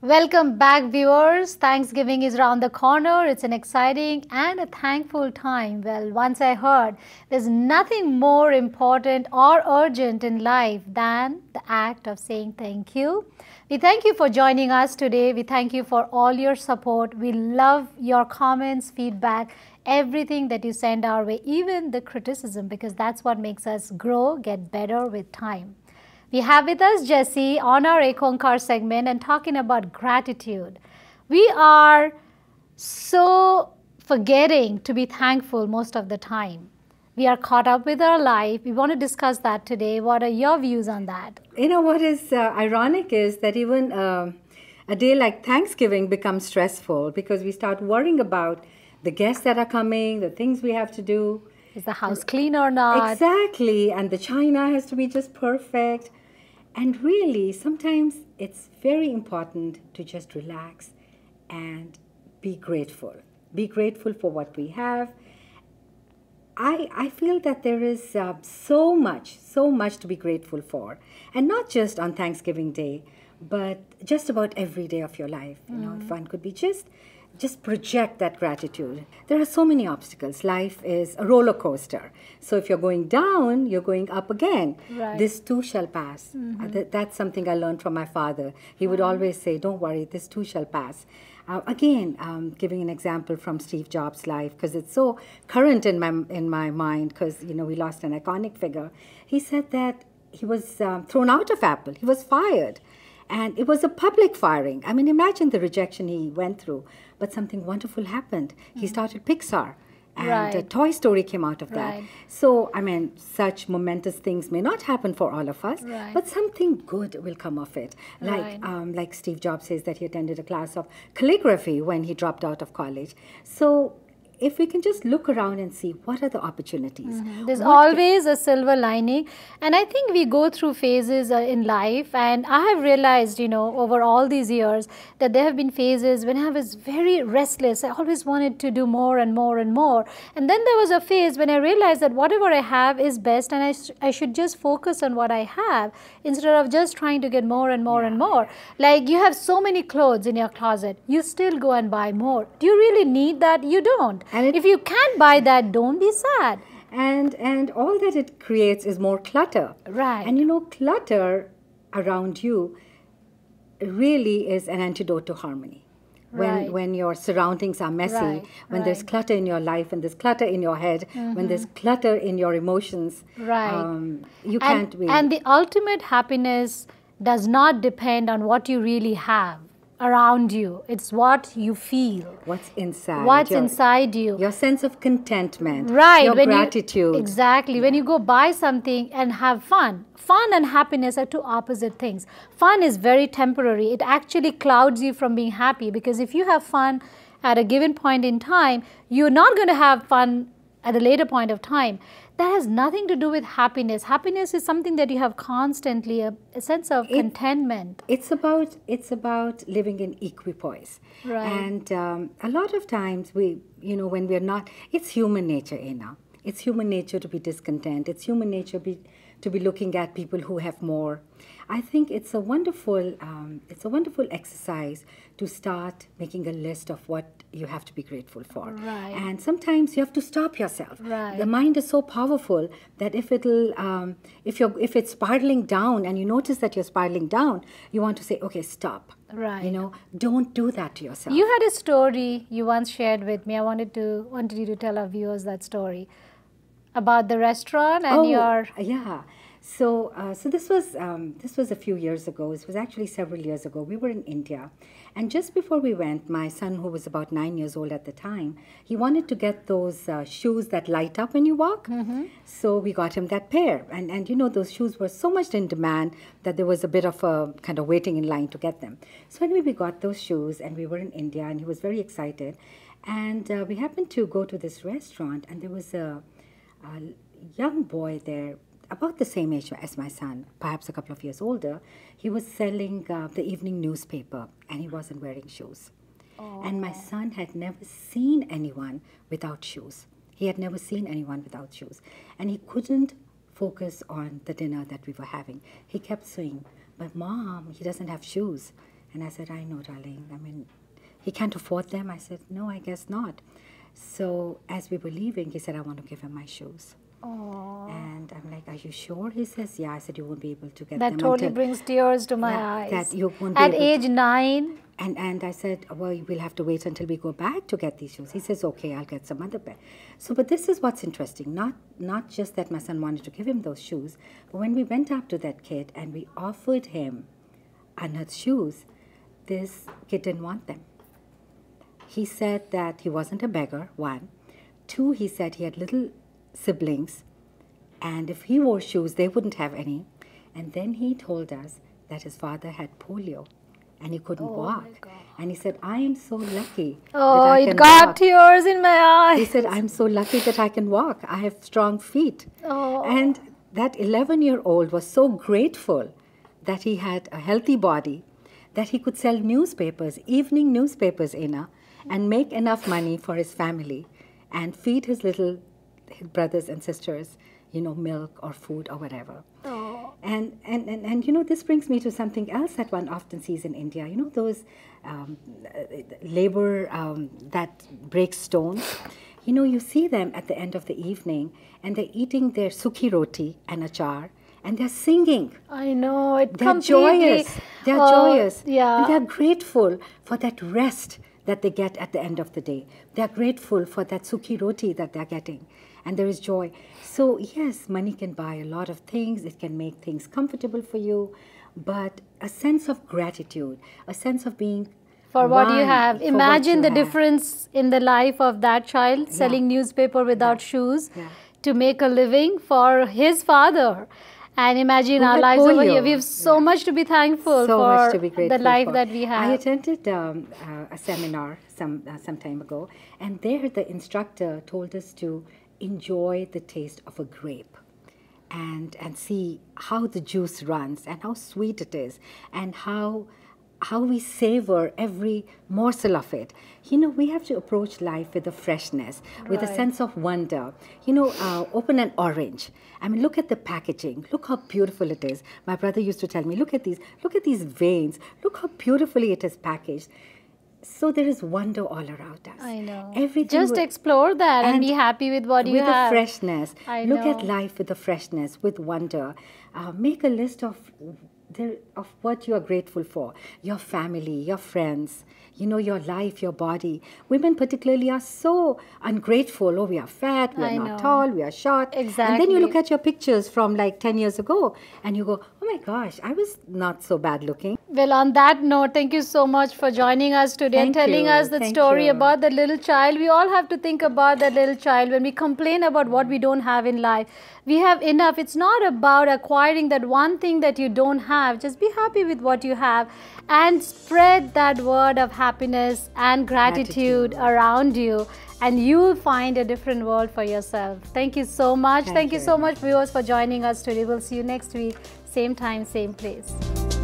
Welcome back, viewers. Thanksgiving is around the corner. It's an exciting and a thankful time. Well, once I heard there's nothing more important or urgent in life than the act of saying thank you. We thank you for joining us today. We thank you for all your support. We love your comments, feedback, everything that you send our way, even the criticism, because that's what makes us grow, get better with time. We have with us Jessie on our Ekonkar segment and talking about gratitude. We are so forgetting to be thankful most of the time. We are caught up with our life. We want to discuss that today. What are your views on that? You know, what is ironic is that even a day like Thanksgiving becomes stressful because we start worrying about the guests that are coming, the things we have to do. Is the house clean or not? Exactly. And the china has to be just perfect. And really, sometimes it's very important to just relax and be grateful. Be grateful for what we have. I feel that there is so much to be grateful for. And not just on Thanksgiving Day, but just about every day of your life. You know, if one could be just project that gratitude. There are so many obstacles. Life is a roller coaster. So if you're going down, you're going up again. Right. This too shall pass. That's something I learned from my father. He would always say, don't worry, this too shall pass. Giving an example from Steve Jobs' life, because it's so current in my mind, because, you know, we lost an iconic figure. He said that he was thrown out of Apple. He was fired. And it was a public firing. I mean, imagine the rejection he went through. But something wonderful happened. He started Pixar. And a Toy Story came out of that. So, I mean, such momentous things may not happen for all of us, but something good will come of it. Like Steve Jobs says that he attended a class of calligraphy when he dropped out of college. So, if we can just look around and see what are the opportunities. There's always a silver lining. And I think we go through phases in life. And I have realized, you know, over all these years that there have been phases when I was very restless. I always wanted to do more and more and more. And then there was a phase when I realized that whatever I have is best and I should just focus on what I have instead of just trying to get more and more and more. Like, you have so many clothes in your closet. You still go and buy more. Do you really need that? You don't. And if you can't buy that, don't be sad. And all that it creates is more clutter. Right. And you know, clutter around you really is an antidote to harmony. When your surroundings are messy, when there's clutter in your life, when there's clutter in your head, when there's clutter in your emotions, you can't be. And the ultimate happiness does not depend on what you really have around you. It's what you feel. What's inside. What's inside you. Your sense of contentment. Right. Your gratitude. Exactly. Yeah. When you go buy something and have fun. Fun and happiness are two opposite things. Fun is very temporary. It actually clouds you from being happy, because if you have fun at a given point in time, you're not going to have fun at a later point of time. That has nothing to do with happiness. Happiness is something that you have constantly, a sense of contentment. It's about living in equipoise. Right. And a lot of times when we're not, it's human nature, Ena. It's human nature to be discontent. It's human nature to be looking at people who have more. I think it's a wonderful exercise to start making a list of what you have to be grateful for. Right. And sometimes you have to stop yourself. Right. The mind is so powerful that if it's spiraling down and you notice that you're spiraling down, you want to say, okay, stop. Right. You know, don't do that to yourself. You had a story you once shared with me. I wanted you to tell our viewers that story about the restaurant and Yeah. So this was a few years ago. It was actually several years ago. We were in India, and just before we went, my son, who was about 9 years old at the time, he wanted to get those shoes that light up when you walk. So we got him that pair, and you know, those shoes were so much in demand that there was a bit of a kind of waiting in line to get them. So anyway, we got those shoes, and we were in India, and he was very excited. And we happened to go to this restaurant, and there was a young boy there, about the same age as my son, perhaps a couple of years older. He was selling the evening newspaper, and he wasn't wearing shoes. And my son had never seen anyone without shoes. He had never seen anyone without shoes. And he couldn't focus on the dinner that we were having. He kept saying, but Mom, he doesn't have shoes. And I said, I know, darling. I mean, he can't afford them. I said, no, I guess not. So as we were leaving, he said, I want to give him my shoes. Oh, And I'm like, are you sure? He says, yeah. I said, you won't be able to get that them totally until... brings tears to my Yeah, eyes. that you won't be At able to- age 9. And I said, well, we'll have to wait until we go back to get these shoes. He says, okay, I'll get some other pair. So, but this is what's interesting. Not just that my son wanted to give him those shoes, but when we went up to that kid and we offered him Anad's shoes, this kid didn't want them. He said that he wasn't a beggar, 1. 2, he said he had little siblings, and if he wore shoes, they wouldn't have any. And then he told us that his father had polio and he couldn't walk. And he said, I am so lucky that Oh, I it can got walk. tears in my eyes. He said, I'm so lucky that I can walk. I have strong feet. Oh. And that 11-year-old was so grateful that he had a healthy body, that he could sell newspapers, evening newspapers, and make enough money for his family and feed his little brothers and sisters, milk or food or whatever. Oh. And this brings me to something else that one often sees in India. Those labor that break stones. You see them at the end of the evening, and they're eating their sukhi roti and achar, and they're singing. I know, it They're completely... joyous. They're joyous. Yeah. And they're grateful for that rest that they get at the end of the day. They're grateful for that sukhi roti that they're getting. And there is joy. So yes, money can buy a lot of things. It can make things comfortable for you. But a sense of gratitude, a sense of being for what you one have. for what Imagine you the have. difference in the life of that child selling newspaper without shoes to make a living for his father. And imagine Who our had lives over polio. here. We have so much to be thankful So for much to be the grateful life for. that we I have. attended a seminar some time ago, and there the instructor told us to enjoy the taste of a grape and see how the juice runs and how sweet it is and how we savor every morsel of it. We have to approach life with a freshness, with a Right. sense of wonder. Open an orange. I mean, look at the packaging. Look how beautiful it is. My brother used to tell me, look at these veins. Look how beautifully it is packaged. So there is wonder all around us. I know. Everything Just with- explore that and be happy with what you with have. a freshness. I Look at know. life with a freshness, with wonder. Make a list of what you are grateful for. Your family, your friends, your life, your body. Women particularly are so ungrateful. Oh, we are fat, we are I not know. tall, we are short. And then Exactly. you look at your pictures from like 10 years ago and you go, oh my gosh, I was not so bad looking. Well, on that note, thank you so much for joining us today and Thank telling you. us the Thank story you. about the little child. We all have to think about that little child when we complain about what we don't have in life. We have enough. It's not about acquiring that one thing that you don't have. Just be happy with what you have and spread that word of happiness and gratitude around you, and you'll find a different world for yourself. Thank you so much. Thank you you. so much, viewers, for joining us today. We'll see you next week, same time, same place.